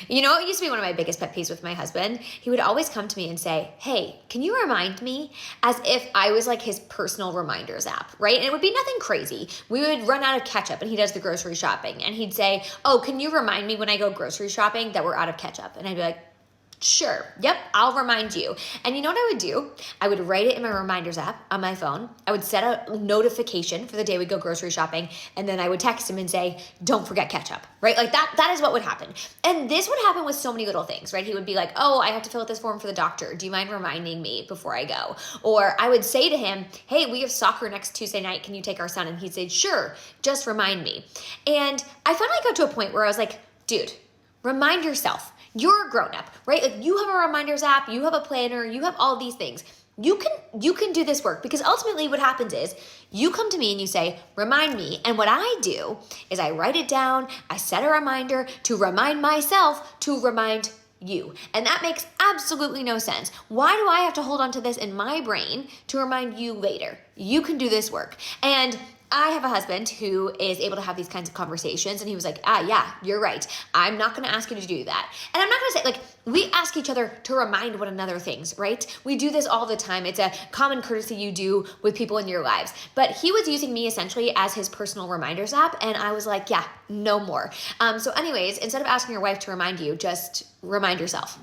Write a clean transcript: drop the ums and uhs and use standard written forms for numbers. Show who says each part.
Speaker 1: You know what used to be one of my biggest pet peeves with my husband? He would always come to me and say, "Hey, can you remind me?" As if I was like his personal reminders app, right? And it would be nothing crazy. We would run out of ketchup and he does the grocery shopping and he'd say, "Oh, can you remind me when I go grocery shopping that we're out of ketchup?" And I'd be like, "Sure. Yep, I'll remind you." And you know what I would do? I would write it in my reminders app on my phone. I would set a notification for the day we go grocery shopping, and then I would text him and say, "Don't forget ketchup." Right? Like that is what would happen. And this would happen with so many little things, right? He would be like, "Oh, I have to fill out this form for the doctor. Do you mind reminding me before I go?" Or I would say to him, "Hey, we have soccer next Tuesday night. Can you take our son?" And he'd say, "Sure, just remind me." And I finally got to a point where I was like, "Dude, remind yourself. You're a grown up, right? Like you have a reminders app, you have a planner, you have all these things. You can do this work, because ultimately what happens is you come to me and you say, 'Remind me.' And what I do is I write it down, I set a reminder to remind myself to remind you. And that makes absolutely no sense. Why do I have to hold on to this in my brain to remind you later? You can do this work. And I have a husband who is able to have these kinds of conversations, and he was like, yeah, you're right. I'm not going to ask you to do that. And I'm not going to say, like, we ask each other to remind one another things, right? We do this all the time. It's a common courtesy you do with people in your lives. But he was using me essentially as his personal reminders app, and I was like, yeah, no more. So anyways, instead of asking your wife to remind you, just remind yourself.